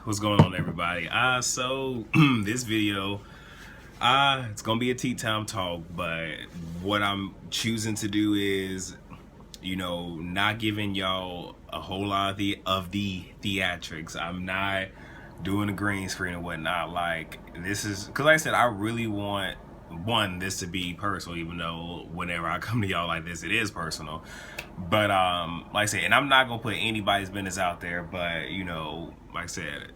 What's going on, everybody? So this video, it's gonna be a tea time talk, but what I'm choosing to do is, not giving y'all a whole lot of the theatrics. I'm not doing the green screen and whatnot. Like, this is because, like I said, I really want this to be personal, even though whenever I come to y'all like this, it is personal. But like I said, and I'm not gonna put anybody's business out there, but like I said,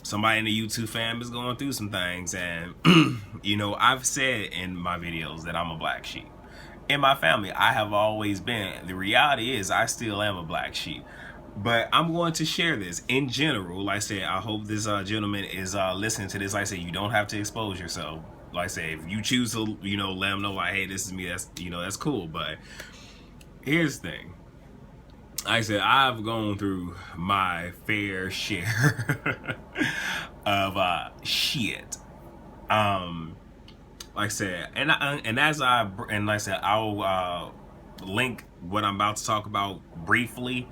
somebody in the YouTube fam is going through some things, and I've said in my videos that I'm a black sheep. In my family, I have always been. The reality is, I still am a black sheep. But I'm going to share this in general. Like I said, I hope this gentleman is listening to this. Like I said, you don't have to expose yourself. Like I said, if you choose to, let them know, like, hey, this is me. That's cool. But here's the thing. Like I said, I've gone through my fair share of shit. Like I said, and like I said, I'll link what I'm about to talk about briefly.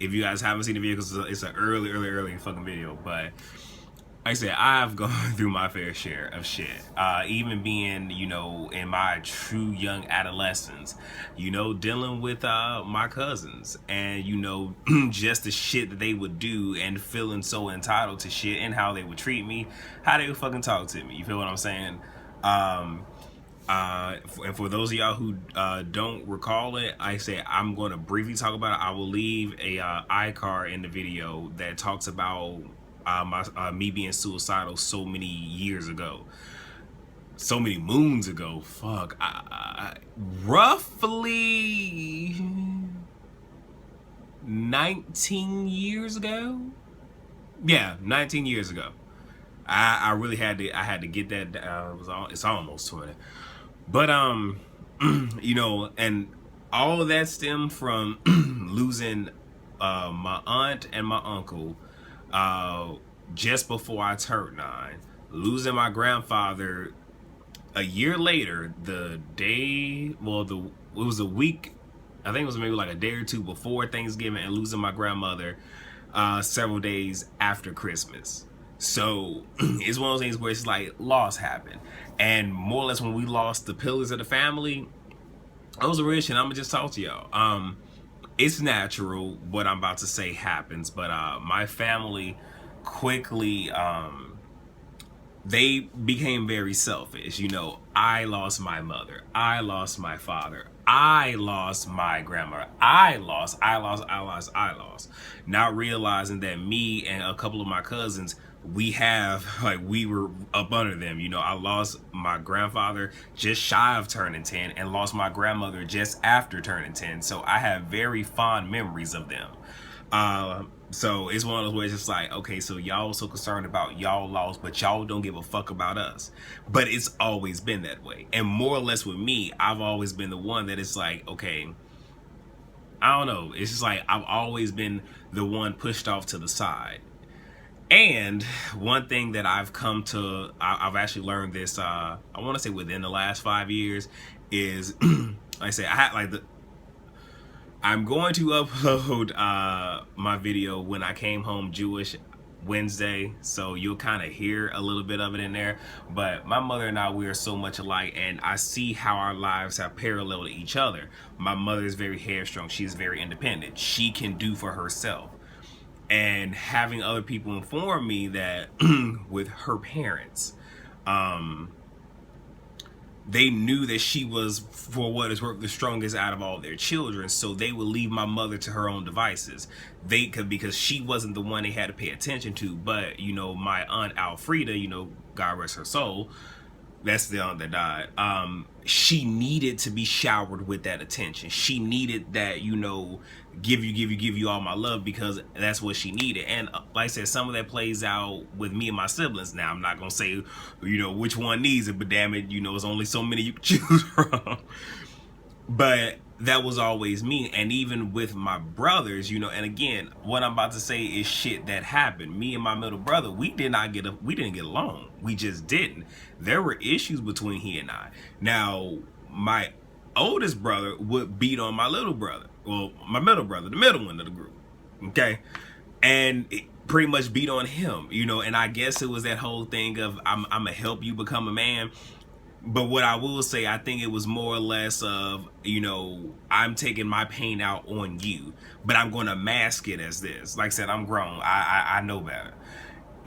If you guys haven't seen the video, because it's an early fucking video, but like I said, I've gone through my fair share of shit. Even being, in my true young adolescence, dealing with my cousins and, just the shit that they would do and feeling so entitled to shit and how they would treat me, how they would fucking talk to me. You feel what I'm saying? And for those of y'all who don't recall it, I say I'm going to briefly talk about it. I will leave a iCard in the video that talks about me being suicidal so many years ago, so many moons ago. Fuck, roughly 19 years ago. Yeah, 19 years ago. I really had to get that. It's almost 20. But and all of that stemmed from losing my aunt and my uncle just before I turned 9, losing my grandfather a year later, it was a week, I think it was maybe like a day or two before Thanksgiving, and losing my grandmother several days after Christmas. So it's one of those things where it's like loss happened, and more or less when we lost the pillars of the family, I was a rich, and I'm gonna just talk to y'all. It's natural what I'm about to say happens, but my family quickly they became very selfish. I lost my mother, I lost my father, I lost my grandmother, I lost, not realizing that me and a couple of my cousins, we were up under them. I lost my grandfather just shy of turning 10 and lost my grandmother just after turning 10. So I have very fond memories of them. So it's one of those ways, it's like, okay, so y'all so concerned about y'all loss, but y'all don't give a fuck about us. But it's always been that way. And more or less with me, I've always been the one that it's like, okay, I don't know. It's just like I've always been the one pushed off to the side. And one thing that I've I've actually learned this, I want to say within the last 5 years, is, like I say, I'm going to upload my video when I came home Jewish Wednesday, so you'll kind of hear a little bit of it in there. But my mother and I, we are so much alike, and I see how our lives have paralleled each other. My mother is very headstrong. She's very independent. She can do for herself. And having other people inform me that with her parents, they knew that she was, for what is worth, the strongest out of all their children, so they would leave my mother to her own devices. Because she wasn't the one they had to pay attention to. But my aunt Alfreda, God rest her soul, that's the aunt that died. She needed to be showered with that attention. She needed that, give you all my love, because that's what she needed. And like I said, some of that plays out with me and my siblings. Now, I'm not gonna say, which one needs it, but damn it, it's only so many you can choose from. But that was always me. And even with my brothers, and again, what I'm about to say is shit that happened. Me and my middle brother, we didn't get along. We just didn't. There were issues between he and I. Now, my oldest brother would beat on my little brother. Well, my middle brother, the middle one of the group. Okay, and it pretty much beat on him, you know. And I guess it was that whole thing of I'm gonna help you become a man. But what I will say, I think it was more or less of, you know, I'm taking my pain out on you, but I'm going to mask it as this. Like I said, I'm grown. I know better.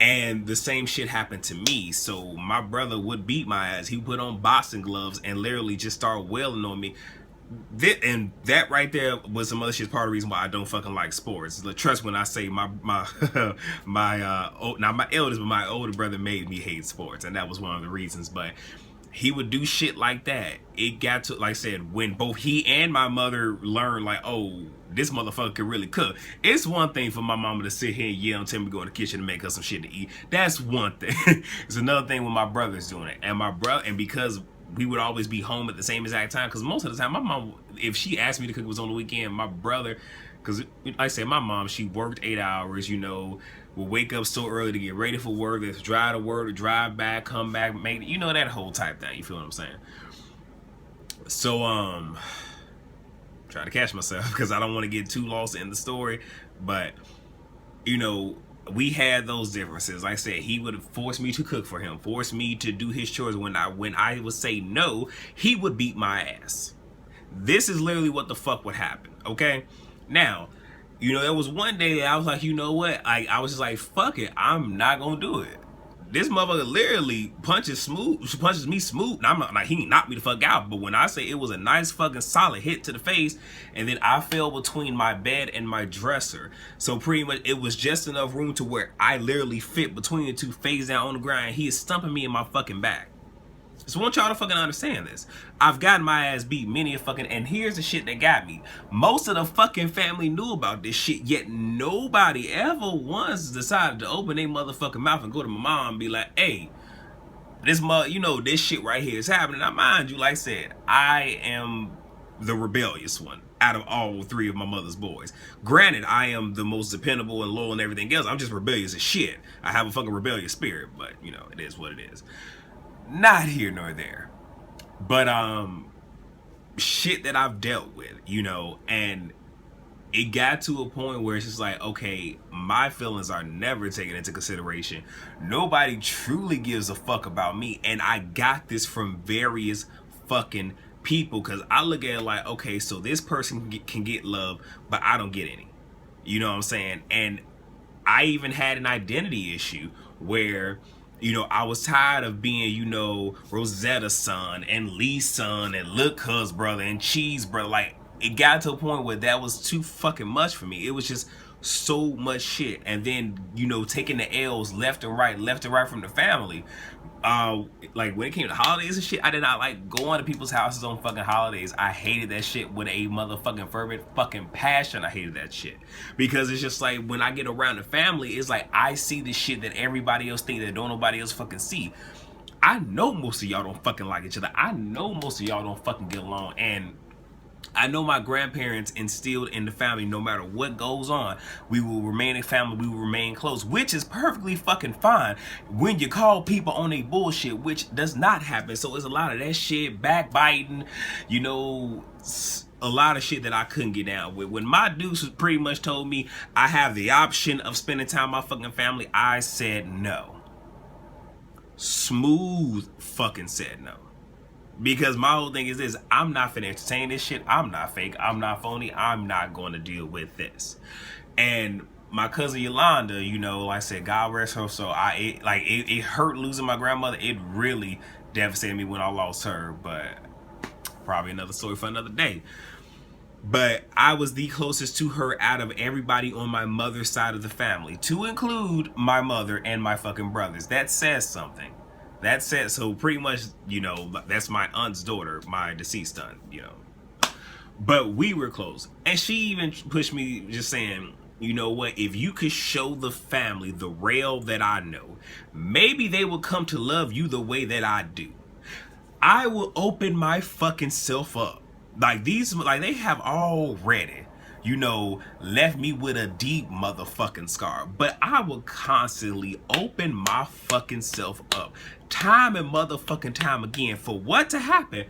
And the same shit happened to me. So my brother would beat my ass. He put on boxing gloves and literally just start wailing on me. And that right there was some other shit, part of the reason why I don't fucking like sports. Trust when I say my not my eldest, but my older brother made me hate sports, and that was one of the reasons. But he would do shit like that. It got to, like I said, when both he and my mother learned, like, oh, this motherfucker can really cook. It's one thing for my mama to sit here and yell and tell me to go in the kitchen and make her some shit to eat. That's one thing. It's another thing when my brother's doing it. And because we would always be home at the same exact time, because most of the time my mom, if she asked me to cook, it was on the weekend. My brother, because like I said, my mom, she worked 8 hours, you know, will wake up so early to get ready for work, then drive to work, drive back, come back, make, you know, that whole type thing. You feel what I'm saying? So try to catch myself because I don't want to get too lost in the story, but you know, we had those differences. Like I said, he would force me to cook for him, force me to do his chores. When I would say no, he would beat my ass. This is literally what the fuck would happen. Okay, now, you know, there was one day that I was like, you know what? I was just like, fuck it, I'm not gonna do it. This motherfucker literally punches me smooth. And I'm not like, he knocked me the fuck out. But when I say it was a nice fucking solid hit to the face, and then I fell between my bed and my dresser. So pretty much it was just enough room to where I literally fit between the two, face down on the ground. And he is stumping me in my fucking back. So I want y'all to fucking understand this. I've gotten my ass beat many a fucking, and here's the shit that got me. Most of the fucking family knew about this shit, yet nobody ever once decided to open their motherfucking mouth and go to my mom and be like, hey, you know, this shit right here is happening. Now mind you, like I said, I am the rebellious one out of all 3 of my mother's boys. Granted, I am the most dependable and loyal and everything else. I'm just rebellious as shit. I have a fucking rebellious spirit, but you know, it is what it is. Not here nor there, but shit that I've dealt with, you know, and it got to a point where it's just like, okay, my feelings are never taken into consideration. Nobody truly gives a fuck about me, and I got this from various fucking people, because I look at it like, okay, so this person can get love, but I don't get any, you know what I'm saying? And I even had an identity issue where, you know, I was tired of being, you know, Rosetta's son and Lee's son and Lil' Cuz brother and Cheese brother. Like, it got to a point where that was too fucking much for me. It was just so much shit. And then, you know, taking the L's left and right from the family. Like when it came to holidays and shit, I did not like going to people's houses on fucking holidays. I hated that shit with a motherfucking fervent fucking passion. I hated that shit because it's just like when I get around the family, it's like I see the shit that everybody else think that don't nobody else fucking see. I know most of y'all don't fucking like each other. I know most of y'all don't fucking get along, and I know my grandparents instilled in the family, no matter what goes on, we will remain a family, we will remain close, which is perfectly fucking fine when you call people on a bullshit, which does not happen. So it's a lot of that shit, backbiting, you know, a lot of shit that I couldn't get down with. When my dudes pretty much told me I have the option of spending time with my fucking family, I said no. Smooth fucking said no. Because my whole thing is this, I'm not finna entertain this shit. I'm not fake. I'm not phony. I'm not going to deal with this. And my cousin Yolanda, you know, like I said, God rest her soul. It hurt losing my grandmother. It really devastated me when I lost her. But probably another story for another day. But I was the closest to her out of everybody on my mother's side of the family, to include my mother and my fucking brothers. That says something. That said, so pretty much, you know, that's my aunt's daughter, my deceased aunt, you know. But we were close. And she even pushed me just saying, you know what, if you could show the family the Rail that I know, maybe they will come to love you the way that I do. I will open my fucking self up. Like they have already, you know, left me with a deep motherfucking scar. But I will constantly open my fucking self up. Time and motherfucking time again. For what to happen?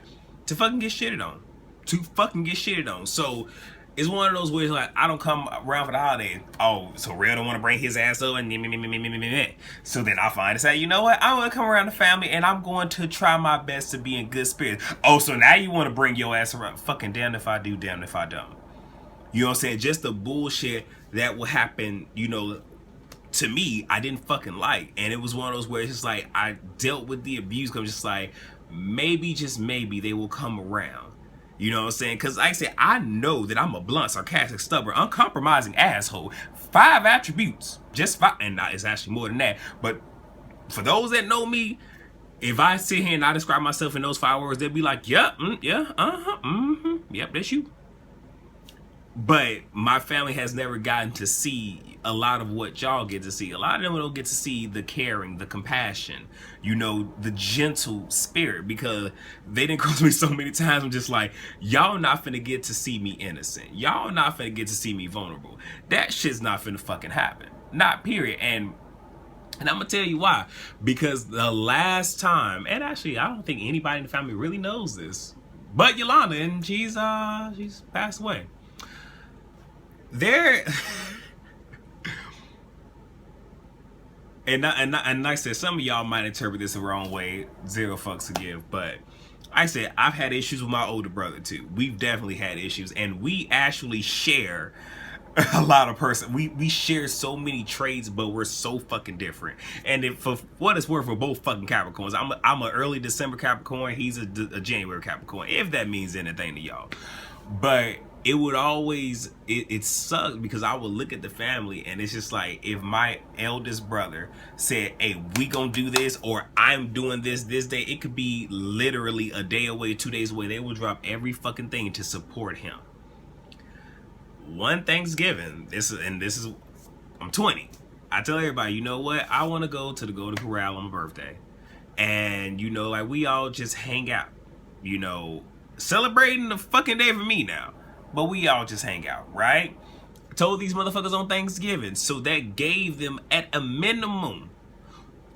To fucking get shitted on. To fucking get shitted on. So, it's one of those where it's like, I don't come around for the holidays. Oh, so Real don't want to bring his ass over, and so then I find to say, you know what? I want to come around the family, and I'm going to try my best to be in good spirits. Oh, so now you want to bring your ass around? Fucking damned if I do, damned if I don't. You know what I'm saying? Just the bullshit that will happen, you know, to me, I didn't fucking like. And it was one of those where it's just like, I dealt with the abuse, because I'm just like, maybe, just maybe, they will come around. You know what I'm saying? Because like I said, I know that I'm a blunt, sarcastic, stubborn, uncompromising asshole. 5 attributes. Just 5. And it's actually more than that. But for those that know me, if I sit here and I describe myself in those 5 words, they'll be like, yep, yeah, yep, that's you. But my family has never gotten to see a lot of what y'all get to see. A lot of them don't get to see the caring, the compassion, you know, the gentle spirit, because they didn't cross me so many times. I'm just like, y'all not finna get to see me innocent. Y'all not finna get to see me vulnerable. That shit's not finna fucking happen. Not period. And I'm gonna tell you why. Because the last time, and actually I don't think anybody in the family really knows this, but Yolanda, and she's passed away. There, and like I said, some of y'all might interpret this the wrong way. 0 fucks to give, but I said I've had issues with my older brother too. We've definitely had issues, and we actually share a lot of we share so many traits, but we're so fucking different. And if, for what it's worth, we're both fucking Capricorns. I'm an early December Capricorn. He's a January Capricorn, if that means anything to y'all. But it would always, it sucked, because I would look at the family and it's just like, if my eldest brother said, hey, we gonna do this, or I'm doing this day, it could be literally a day away, 2 days away, they will drop every fucking thing to support him. One Thanksgiving, I'm 20. I tell everybody, you know what? I want to go to the Golden Corral on my birthday. And, you know, like, we all just hang out, you know, celebrating the fucking day for me now. But we all just hang out, right? I told these motherfuckers on Thanksgiving. So that gave them, at a minimum,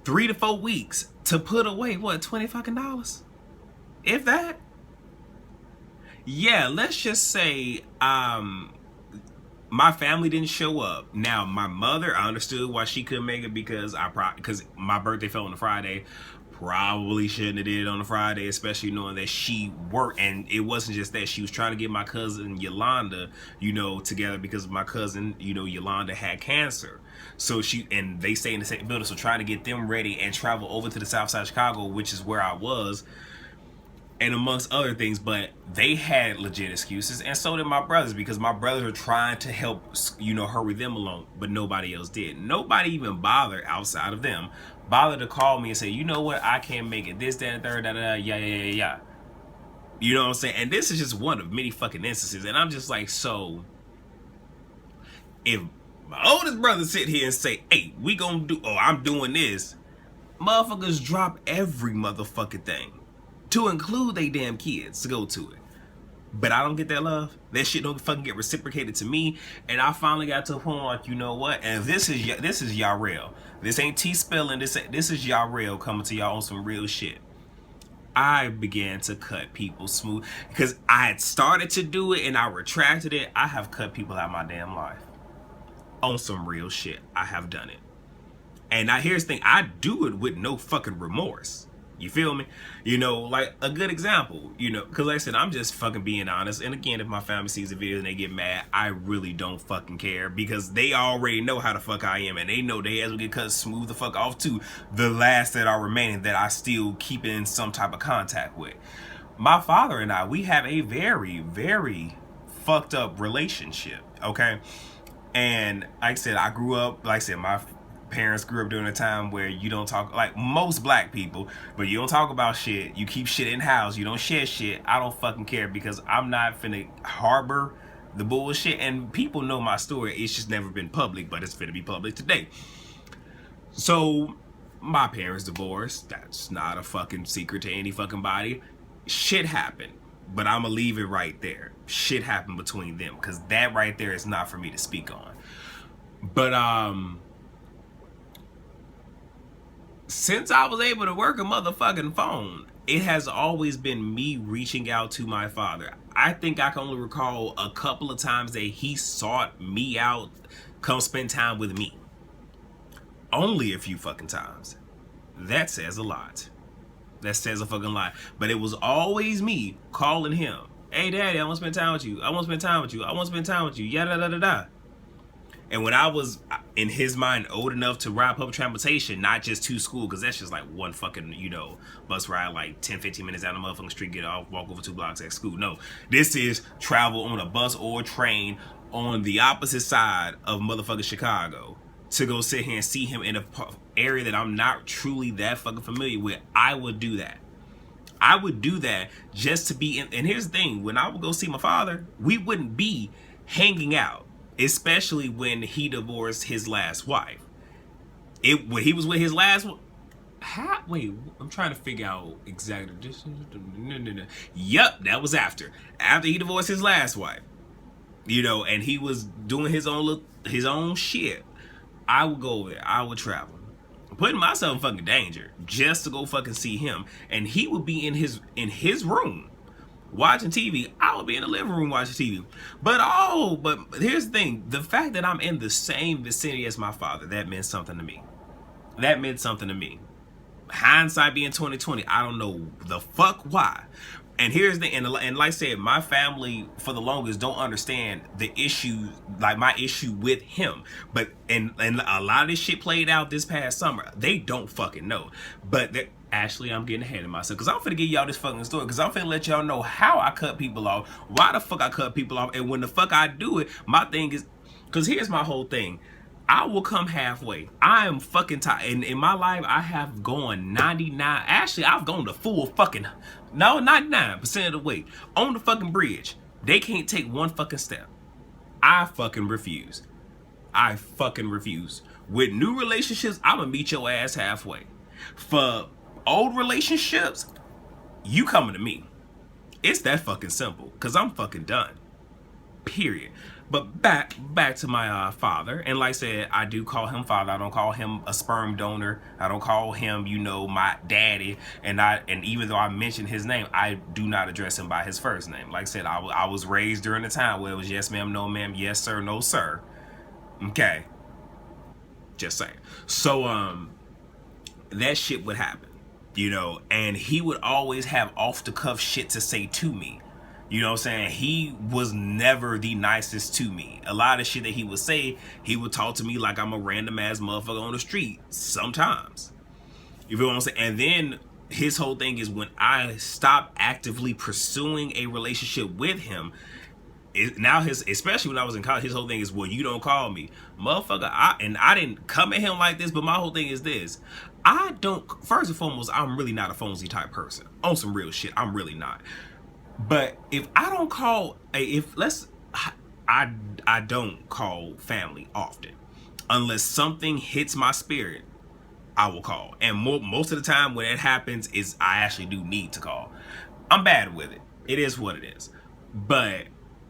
3 to 4 weeks to put away, what, $20 fucking? If that? Yeah, let's just say, my family didn't show up. Now, my mother, I understood why she couldn't make it, because my birthday fell on a Friday. Probably shouldn't have did it on a Friday, especially knowing that she worked. And it wasn't just that, she was trying to get my cousin Yolanda, you know, together, because my cousin, you know, Yolanda had cancer. So they stay in the same building, so trying to get them ready and travel over to the south side of Chicago, which is where I was, and amongst other things. But they had legit excuses, and so did my brothers, because my brothers are trying to help, you know, hurry them along, but nobody else did. Nobody even bothered, outside of them, bothered to call me and say, you know what, I can't make it, this, that, and third, yeah. You know what I'm saying? And this is just one of many fucking instances. And I'm just like, so if my oldest brother sit here and say, hey, we gonna do, oh, I'm doing this, motherfuckers drop every motherfucking thing, to include they damn kids, to go to it. But I don't get that love. That shit don't fucking get reciprocated to me. And I finally got to a point like, you know what? And this is Yarell. This ain't T-spelling. This is Yarell coming to y'all on some real shit. I began to cut people smooth, because I had started to do it and I retracted it. I have cut people out of my damn life. On some real shit. I have done it. And now here's the thing. I do it with no fucking remorse. You feel me? You know, like a good example, you know, because like I said, I'm just fucking being honest. And again, if my family sees the video and they get mad, I really don't fucking care, because they already know how the fuck I am. And they know they as will get cut smooth the fuck off too. The last that are remaining that I still keep in some type of contact with. My father and I, we have a very, very fucked up relationship, okay? And like I said, I grew up, like I said, my parents grew up during a time where you don't talk, like most black people, but you don't talk about shit. You keep shit in house. You don't share shit. I don't fucking care, because I'm not finna harbor the bullshit. And people know my story. It's just never been public, but it's finna be public today. So my parents divorced. That's not a fucking secret to any fucking body. Shit happened, but I'm gonna leave it right there. Shit happened between them, because that right there is not for me to speak on. But since I was able to work a motherfucking phone, it has always been me reaching out to my father. I think I can only recall a couple of times that he sought me out, come spend time with me. Only a few fucking times. That says a lot. That says a fucking lot. But it was always me calling him. Hey, daddy, I want to spend time with you. I want to spend time with you. I want to spend time with you. Yada, da, da, da. And when I was, in his mind, old enough to ride public transportation, not just to school, because that's just like one fucking, you know, bus ride, like 10, 15 minutes down the motherfucking street, get off, walk over 2 blocks at school. No, this is travel on a bus or train on the opposite side of motherfucking Chicago to go sit here and see him in an area that I'm not truly that fucking familiar with. I would do that. I would do that just to be in. And here's the thing, when I would go see my father, we wouldn't be hanging out. Especially when he divorced his last wife. When he was with his last one. Wait, I'm trying to figure out exactly. Yup, that was after. After he divorced his last wife. You know, and he was doing his own shit. I would go over there. I would travel. Putting myself in fucking danger just to go fucking see him. And he would be in his room watching TV. I would be in the living room watching TV. But here's the thing. The fact that I'm in the same vicinity as my father, that meant something to me. That meant something to me. Hindsight being 2020, I don't know the fuck why. And here's the and like I said, my family for the longest don't understand the issue, like my issue with him. But and a lot of this shit played out this past summer. They don't fucking know. But actually, I'm getting ahead of myself because I'm finna give y'all this fucking story because I'm finna let y'all know how I cut people off, why the fuck I cut people off, and when the fuck I do it, my thing is, because here's my whole thing. I will come halfway. I am fucking tired. In my life, I have gone 99. Actually, I've gone the full fucking, no, 99% of the way. On the fucking bridge. They can't take one fucking step. I fucking refuse. I fucking refuse. With new relationships, I'm gonna meet your ass halfway. For old relationships, you coming to me. It's that fucking simple. Because I'm fucking done. Period. But back to my father, and like I said, I do call him father. I don't call him a sperm donor. I don't call him, you know, my daddy. And even though I mentioned his name, I do not address him by his first name. Like I said, I was raised during the time where it was yes ma'am, no ma'am, yes sir, no sir. Okay, just saying. So that shit would happen, you know, and he would always have off the cuff shit to say to me. You know what I'm saying? He was never the nicest to me. A lot of shit that he would say, he would talk to me like I'm a random ass motherfucker on the street sometimes. You feel what I'm saying? And then his whole thing is when I stop actively pursuing a relationship with him, especially when I was in college, his whole thing is, well, you don't call me. Motherfucker, I didn't come at him like this, but my whole thing is this. First and foremost, I'm really not a phonesy type person. On some real shit, I'm really not. But if I don't call, I don't call family often. Unless something hits my spirit, I will call. And most of the time when it happens is I actually do need to call. I'm bad with it. It is what it is. But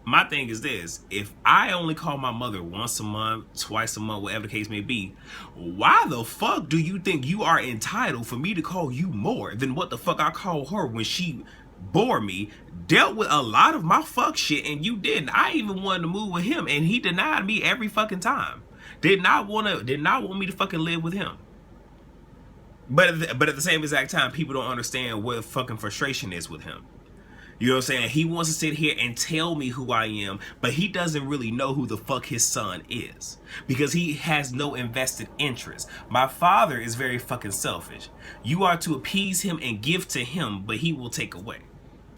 my thing is this. If I only call my mother once a month, twice a month, whatever the case may be, why the fuck do you think you are entitled for me to call you more than what the fuck I call her when she bore me, dealt with a lot of my fuck shit, and you didn't? I even wanted to move with him, and he denied me every fucking time. Did not want me to fucking live with him. But at the same exact time, people don't understand what fucking frustration is with him. You know what I'm saying? He wants to sit here and tell me who I am, but he doesn't really know who the fuck his son is. Because he has no invested interest. My father is very fucking selfish. You are to appease him and give to him, but he will take away.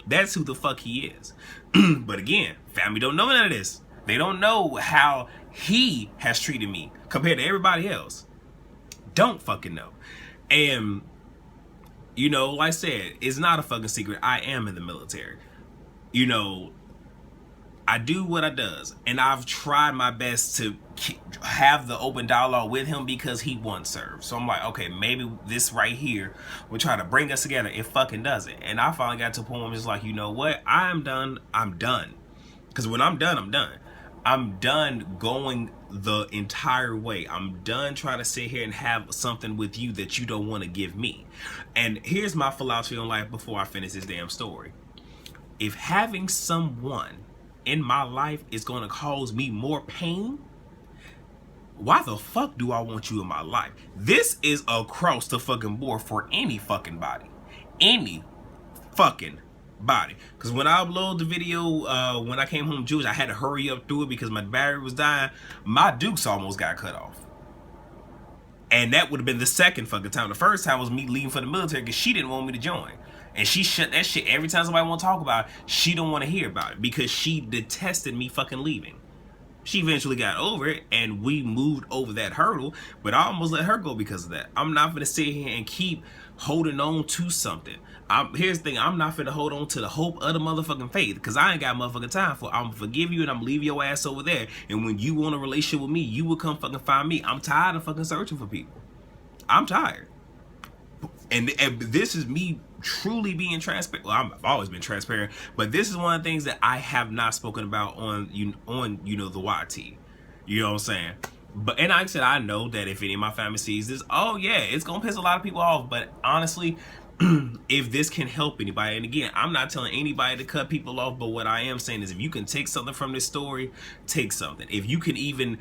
That's who the fuck he is. But again, family don't know none of this. They don't know how he has treated me compared to everybody else. Don't fucking know. And you know, like I said, it's not a fucking secret. I am in the military. You know, I do what I does. And I've tried my best to have the open dialogue with him because he once served. So I'm like, okay, maybe this right here will try to bring us together. It fucking doesn't. And I finally got to a point where I'm just like, you know what? I'm done. I'm done. Because when I'm done, I'm done. I'm done going the entire way. I'm done trying to sit here and have something with you that you don't want to give me. And here's my philosophy on life before I finish this damn story. if having someone in my life is going to cause me more pain, why the fuck do I want you in my life? This is across the fucking board for any fucking body. Any fucking body. Because when I uploaded the video, when I came home Jewish, I had to hurry up through it because my battery was dying. My Dukes almost got cut off. And that would have been the second fucking time. The first time was me leaving for the military because she didn't want me to join. And she shut that shit every time somebody want to talk about it. She don't want to hear about it because she detested me fucking leaving. She eventually got over it and we moved over that hurdle, but I almost let her go because of that. I'm not gonna sit here and keep holding on to something. Here's the thing, I'm not finna hold on to the hope of the motherfucking faith because I ain't got motherfucking time for it. I'm gonna forgive you and I'm gonna leave your ass over there. And when you want a relationship with me, you will come fucking find me. I'm tired of fucking searching for people. I'm tired. And this is me truly being transparent. Well, I've always been transparent, but this is one of the things that I have not spoken about on the YT. You know what I'm saying? And like I said, I know that if any of my family sees this, oh yeah, it's gonna piss a lot of people off. But honestly, if this can help anybody, and again, I'm not telling anybody to cut people off, but what I am saying is if you can take something from this story, take something. If you can even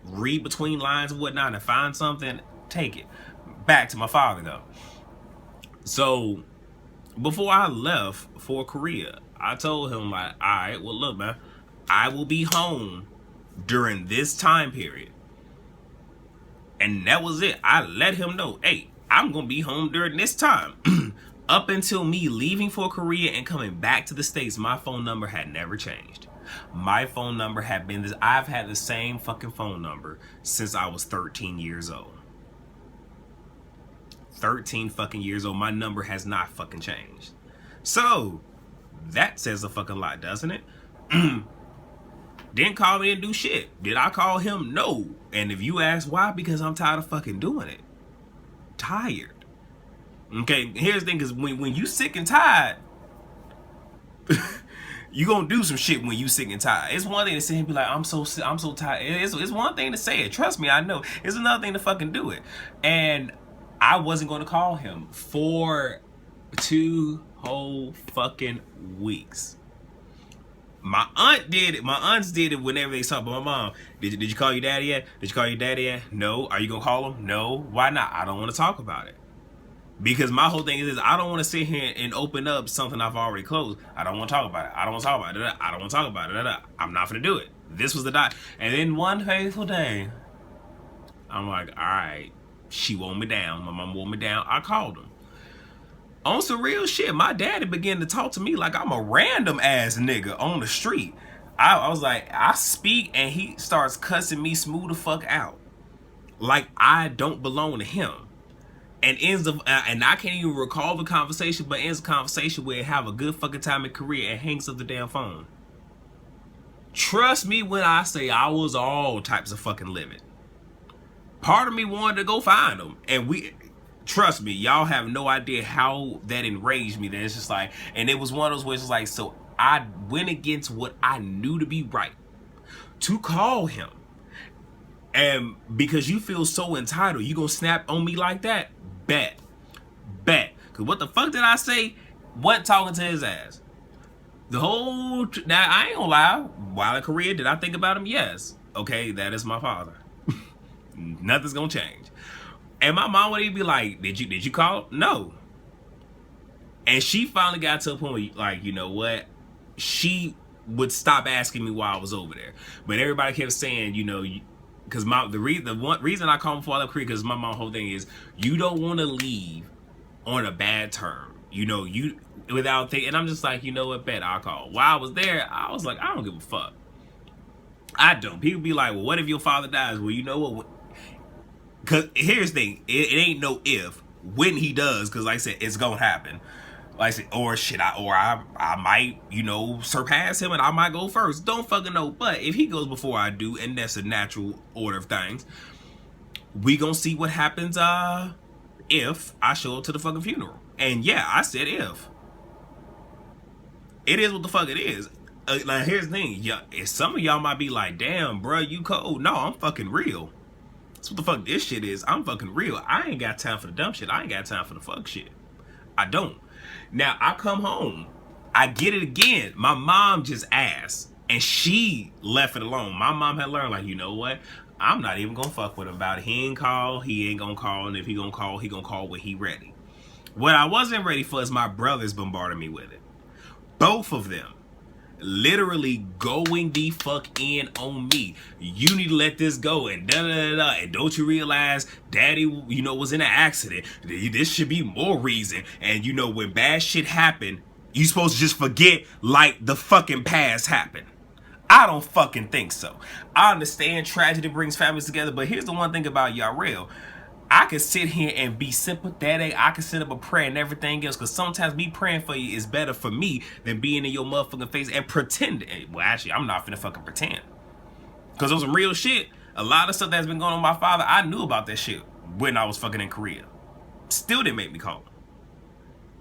read between lines and whatnot and find something, take it. Back to my father though. So before I left for Korea, I told him like, all right, well look, man, I will be home during this time period. And that was it. I let him know, hey, I'm gonna be home during this time. Up until me leaving for Korea and coming back to the States, my phone number had never changed. My phone number had been this. I've had the same fucking phone number since I was 13 years old. 13 fucking years old. My number has not fucking changed. So that says a fucking lot, doesn't it? Didn't call me and do shit. Did I call him? No. And if you ask why, because I'm tired of fucking doing it. Tired. Okay, here's the thing, because when you sick and tired, you gonna do some shit when you sick and tired. It's one thing to say and be like, I'm so tired. It's one thing to say it. Trust me, I know. It's another thing to fucking do it. And I wasn't going to call him for 2 whole fucking weeks. My aunt did it. My aunts did it whenever they saw. But my mom, did you call your daddy yet? Did you call your daddy yet? No. Are you going to call him? No. Why not? I don't want to talk about it. Because my whole thing is I don't want to sit here and open up something I've already closed. I don't want to talk about it. I don't want to talk about it. I don't want to talk about it. I'm not going to do it. This was the dot. And then one fateful day, I'm like, all right. She wore me down. My mom wore me down. I called him. On some real shit, my daddy began to talk to me like I'm a random ass nigga on the street. I was like, I speak and he starts cussing me smooth the fuck out. Like I don't belong to him. And ends up, and I can't even recall the conversation, but ends the conversation where have a good fucking time in Korea and hangs up the damn phone. Trust me when I say I was all types of fucking livid. Part of me wanted to go find him. And trust me, y'all have no idea how that enraged me. That it's just like, and it was one of those where it's like, so I went against what I knew to be right to call him. And because you feel so entitled, you gonna snap on me like that? Bet. Cause what the fuck did I say? What talking to his ass? The whole, now I ain't gonna lie, while in Korea, did I think about him? Yes. Okay, that is my father. Nothing's gonna change. And my mom would even be like, did you call? No. And she finally got to a point where, like, you know what? She would stop asking me why I was over there. But everybody kept saying, you know, because the reason I call him Father Creek, because my mom's whole thing is you don't want to leave on a bad term. You know, without thinking. And I'm just like, you know what? Bet I'll call. While I was there, I was like, I don't give a fuck. I don't. People be like, well, what if your father dies? Well, you know what? Because here's the thing, it ain't no if, when he does, because like I said, it's gonna happen. Like I said, I might, you know, surpass him and I might go first. Don't fucking know. But if he goes before I do, and that's a natural order of things, we gonna see what happens if I show up to the fucking funeral. And yeah, I said if. It is what the fuck it is. Like here's the thing, yeah, some of y'all might be like, damn, bro, you cold. No, I'm fucking real. That's what the fuck this shit is. I'm fucking real. I ain't got time for the dumb shit. I ain't got time for the fuck shit. I don't. Now, I come home I get it again. My mom just asked, and she left it alone. My mom had learned, like, you know what? I'm not even gonna fuck with him about it. He ain't call, he ain't gonna call, and if he gonna call when he ready. What I wasn't ready for is my brothers bombarding me with it. Both of them. Literally going the fuck in on me. You need to let this go and da da da da. And don't you realize daddy, you know, was in an accident? This should be more reason. And you know, when bad shit happen, you supposed to just forget like the fucking past happened. I don't fucking think so. I understand tragedy brings families together, but here's the one thing about Yarell. I can sit here and be sympathetic. I can sit up a prayer and everything else, because sometimes me praying for you is better for me than being in your motherfucking face and pretending. Well, actually, I'm not finna fucking pretend, because there's some real shit. A lot of stuff that's been going on with my father, I knew about that shit when I was fucking in Korea. Still didn't make me call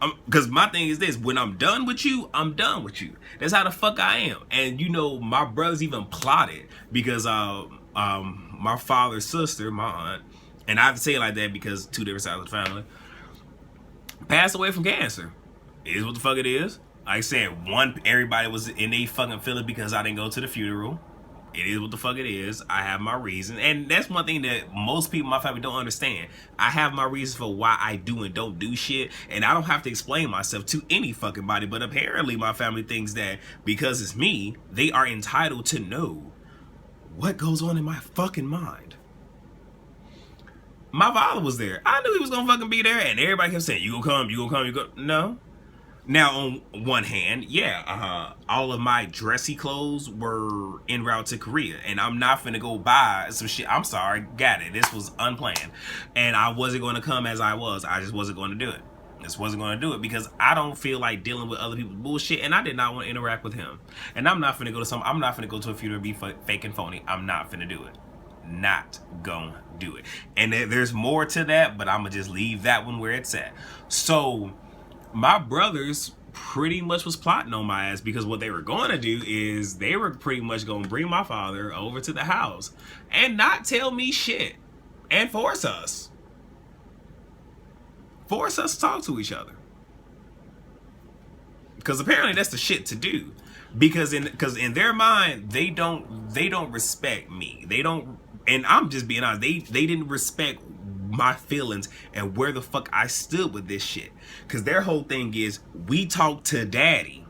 him. Because my thing is this: when I'm done with you, I'm done with you. That's how the fuck I am. And you know, my brothers even plotted, because my father's sister, my aunt, and I have to say it like that because two different sides of the family, passed away from cancer. It is what the fuck it is. Like I said, everybody was in a fucking feeling because I didn't go to the funeral. It is what the fuck it is. I have my reason. And that's one thing that most people in my family don't understand. I have my reasons for why I do and don't do shit. And I don't have to explain myself to any fucking body. But apparently my family thinks that because it's me, they are entitled to know what goes on in my fucking mind. My father was there. I knew he was gonna fucking be there, and everybody kept saying, you gonna come, you gonna come, you go. No. Now, on one hand, yeah, all of my dressy clothes were en route to Korea, and I'm not finna go buy some shit. I'm sorry, got it. This was unplanned, and I wasn't gonna come as I was. I just wasn't gonna do it. Just wasn't gonna do it because I don't feel like dealing with other people's bullshit, and I did not want to interact with him. And I'm not finna go to I'm not finna go to a funeral and be fake and phony. I'm not finna do it. Not gonna do it. And there's more to that, but I'm gonna just leave that one where it's at. So my brothers pretty much was plotting on my ass, because what they were going to do is they were pretty much going to bring my father over to the house and not tell me shit and force us to talk to each other, because apparently that's the shit to do, because in their mind they don't respect me. They don't. And I'm just being honest, they didn't respect my feelings and where the fuck I stood with this shit. Because their whole thing is, we talked to daddy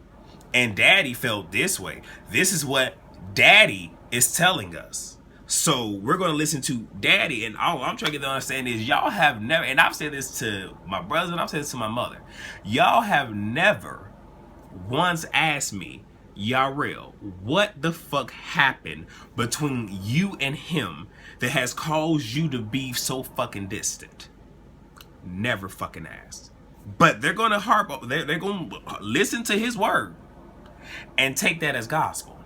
and daddy felt this way. This is what daddy is telling us. So we're going to listen to daddy. And all I'm trying to get to understand is, y'all have never, and I've said this to my brother and I've said this to my mother, y'all have never once asked me, Yarell, what the fuck happened between you and him that has caused you to be so fucking distant? Never fucking asked. But they're gonna they're gonna listen to his word and take that as gospel.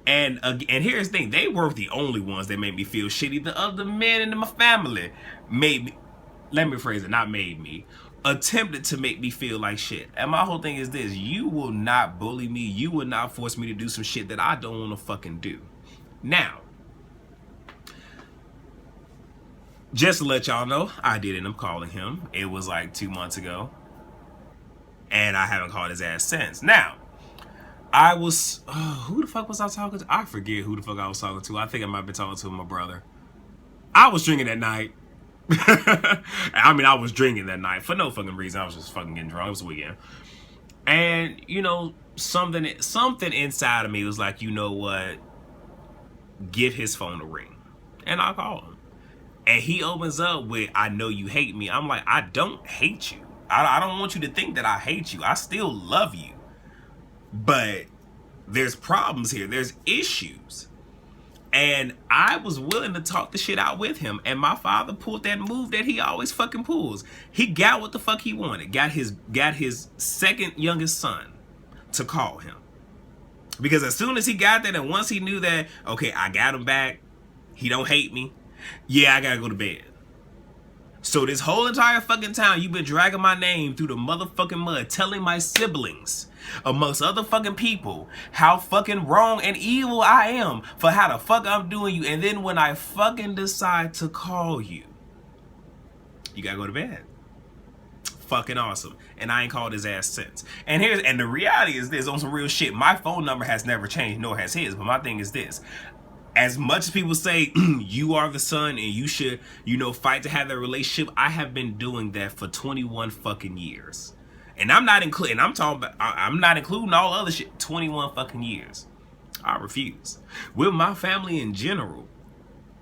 And here's the thing, they weren't the only ones that made me feel shitty. The other men in my family made me, let me rephrase it, not made me, attempted to make me feel like shit. And my whole thing is this: you will not bully me, you will not force me to do some shit that I don't want to fucking do. Now, just to let y'all know, I did end up calling him. It was like 2 months ago, and I haven't called his ass since. Now, I was, who the fuck was I talking to? I forget who the fuck I was talking to. I think I might be talking to my brother. I was drinking that night. I mean, I was drinking that night for no fucking reason. I was just fucking getting drunk. It was a weekend. And, you know, something inside of me was like, you know what? Give his phone a ring. And I call him. And he opens up with, I know you hate me. I'm like, I don't hate you. I don't want you to think that I hate you. I still love you. But there's problems here. There's issues. And I was willing to talk the shit out with him. And my father pulled that move that he always fucking pulls. He got what the fuck he wanted. Got his second youngest son to call him. Because as soon as he got that, and once he knew that, okay, I got him back, he don't hate me, yeah, I gotta go to bed. So this whole entire fucking time, you've been dragging my name through the motherfucking mud, telling my siblings, amongst other fucking people, how fucking wrong and evil I am for how the fuck I'm doing you. And then when I fucking decide to call you, you gotta go to bed. fucking awesome. And I ain't called his ass since. And the reality is this, on some real shit, my phone number has never changed, nor has his. But my thing is this. As much as people say you are the son and you should, fight to have that relationship, I have been doing that for 21 fucking years. And I'm not including all other shit. 21 fucking years. I refuse. With my family in general,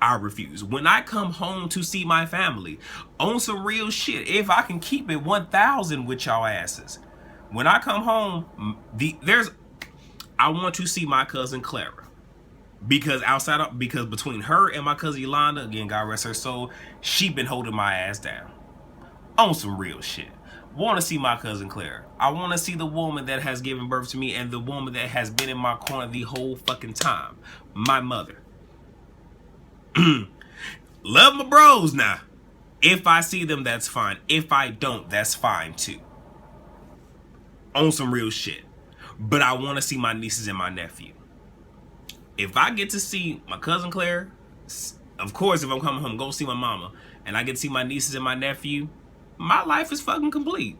I refuse. When I come home to see my family, on some real shit, if I can keep it 1,000 with y'all asses, when I come home, I want to see my cousin Clara. Because between her and my cousin Yolanda, again, God rest her soul, she been holding my ass down. On some real shit. Want to see my cousin Clara. I want to see the woman that has given birth to me and the woman that has been in my corner the whole fucking time. My mother. Love my bros now. If I see them, that's fine. If I don't, that's fine too. On some real shit. But I want to see my nieces and my nephew. If I get to see my cousin Claire, of course, if I'm coming home, go see my mama, and I get to see my nieces and my nephew, my life is fucking complete.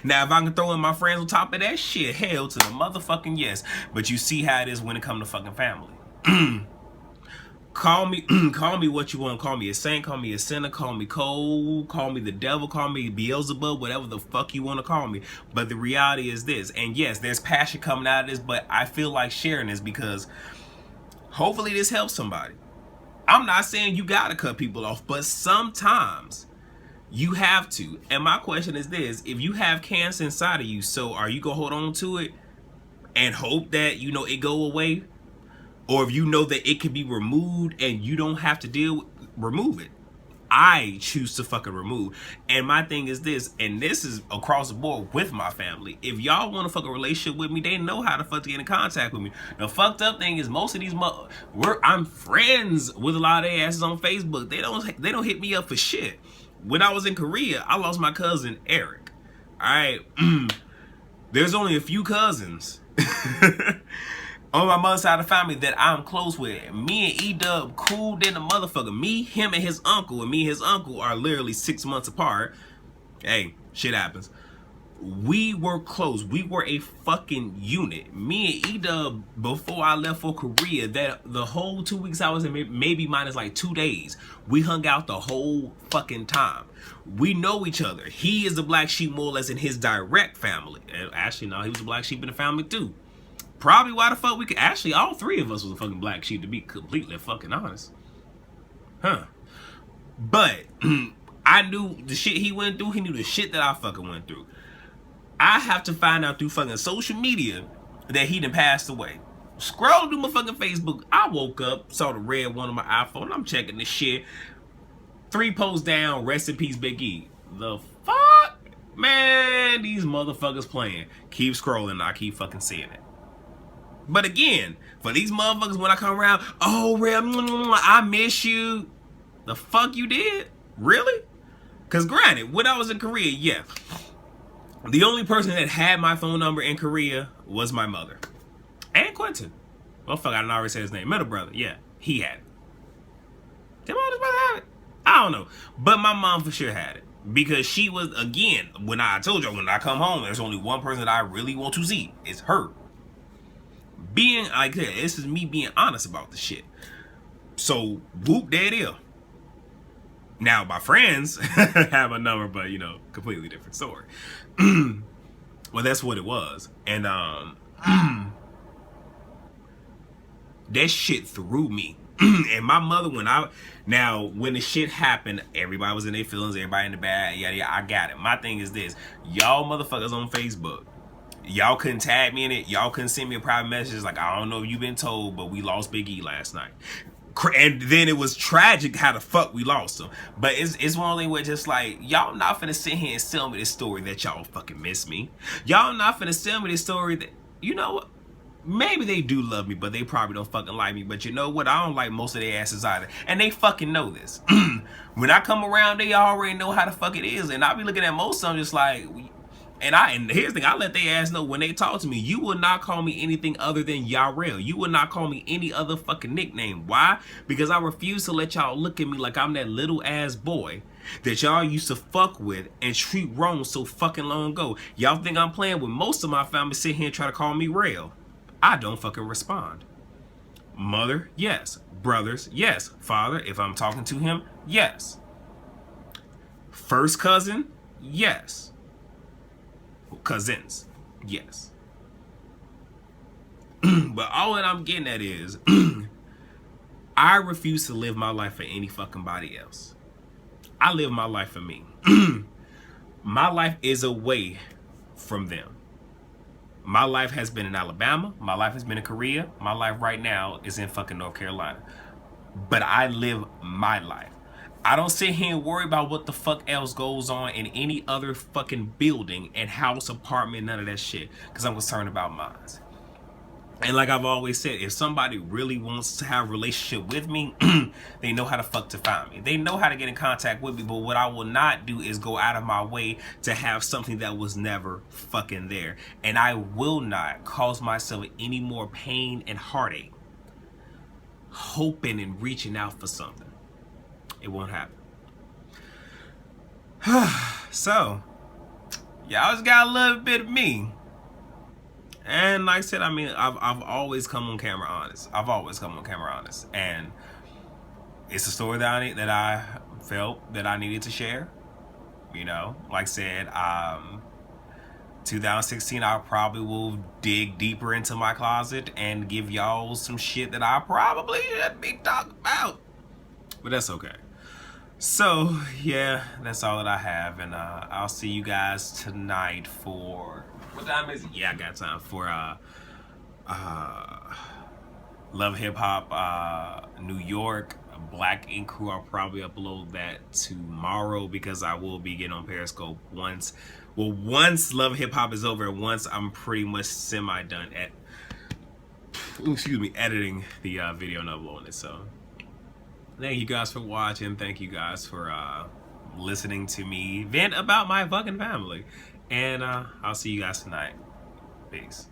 Now, if I can throw in my friends on top of that shit, hell to the motherfucking yes. But you see how it is when it comes to fucking family. Call me what you want to call me, a saint, call me a sinner, call me cold, call me the devil, call me Beelzebub, whatever the fuck you want to call me. But the reality is this, and yes, there's passion coming out of this, but I feel like sharing this because hopefully this helps somebody. I'm not saying you gotta cut people off, but sometimes you have to. And my question is this, if you have cancer inside of you, so are you gonna hold on to it and hope that, it go away? Or if you know that it can be removed and you don't have to remove it. I choose to fucking remove. And my thing is this, and this is across the board with my family. If y'all want to fuck a relationship with me, they know how to fuck to get in contact with me. The fucked up thing is most of these I'm friends with a lot of their asses on Facebook. They don't hit me up for shit. When I was in Korea, I lost my cousin Eric. Alright. There's only a few cousins on my mother's side of the family that I'm close with. Me and E-Dub cool than a motherfucker. Me, him, and his uncle. And me and his uncle are literally 6 months apart. Hey, shit happens. We were close. We were a fucking unit. Me and E-Dub, before I left for Korea, that the whole 2 weeks I was in, maybe minus like 2 days, we hung out the whole fucking time. We know each other. He is the black sheep more or less in his direct family. And actually, no, he was the black sheep in the family too. Probably why the fuck we could, actually all three of us was a fucking black sheep, to be completely fucking honest. Huh. But I knew the shit he went through, he knew the shit that I fucking went through. I have to find out through fucking social media that he done passed away. Scroll through my fucking Facebook, I woke up, saw the red one on my iPhone, I'm checking this shit. 3 posts down, rest in peace Big E. The fuck? Man, these motherfuckers playing. Keep scrolling, I keep fucking seeing it. But again, for these motherfuckers when I come around, oh, Red, I miss you. The fuck you did? Really? Because granted, when I was in Korea, yeah. The only person that had my phone number in Korea was my mother. And Quentin. Well, fuck, I already said his name. Middle brother, yeah. He had it. Did my older brother have it? I don't know. But my mom for sure had it. Because she was, again, when I told you, when I come home, there's only one person that I really want to see. It's her. Being like this is me being honest about the shit. So whoop, there it is. Now my friends have a number, but completely different story. Well, that's what it was. And that shit threw me. And my mother, when the shit happened, everybody was in their feelings, everybody in the bad, yada yada. I got it. My thing is this, y'all motherfuckers on Facebook, y'all couldn't tag me in it. Y'all couldn't send me a private message like, I don't know if you've been told, but we lost Big E last night. And then it was tragic how the fuck we lost him. But it's one of those where just like, y'all not finna sit here and sell me this story that y'all fucking miss me. Y'all not finna sell me this story that, you know what? Maybe they do love me, but they probably don't fucking like me. But you know what? I don't like most of their asses either. And they fucking know this. When I come around, they already know how the fuck it is. And I be looking at most of them just like, And here's the thing, I let they ass know when they talk to me, you will not call me anything other than Yarell. You will not call me any other fucking nickname. Why? Because I refuse to let y'all look at me like I'm that little ass boy that y'all used to fuck with and treat wrong so fucking long ago. Y'all think I'm playing with most of my family sit here and try to call me Rail. I don't fucking respond. Mother, yes. Brothers, yes. Father, if I'm talking to him, yes. First cousin, yes. Cousins, yes. But all that I'm getting at is I refuse to live my life for any fucking body else. I live my life for me. My life is away from them. My life has been in Alabama. My life has been in Korea. My life right now is in fucking North Carolina. But I live my life. I don't sit here and worry about what the fuck else goes on in any other fucking building and house, apartment, none of that shit. Because I'm concerned about mine. And like I've always said, if somebody really wants to have a relationship with me, they know how to fuck to find me. They know how to get in contact with me. But what I will not do is go out of my way to have something that was never fucking there. And I will not cause myself any more pain and heartache hoping and reaching out for something. It won't happen. So, y'all just got a little bit of me. And like I said, I mean, I've always come on camera honest. I've always come on camera honest. And it's a story that I felt that I needed to share. You know, like I said, 2016, I probably will dig deeper into my closet and give y'all some shit that I probably shouldn't be talking about. But that's okay. So, yeah, that's all that I have. And I'll see you guys tonight for... What time is it? Yeah, I got time for Love Hip Hop New York Black Ink Crew. I'll probably upload that tomorrow because I will be getting on Periscope once Love Hip Hop is over, and once I'm pretty much semi-done at editing the video and uploading it. So thank you guys for watching. Thank you guys for listening to me vent about my fucking family. And I'll see you guys tonight. Peace.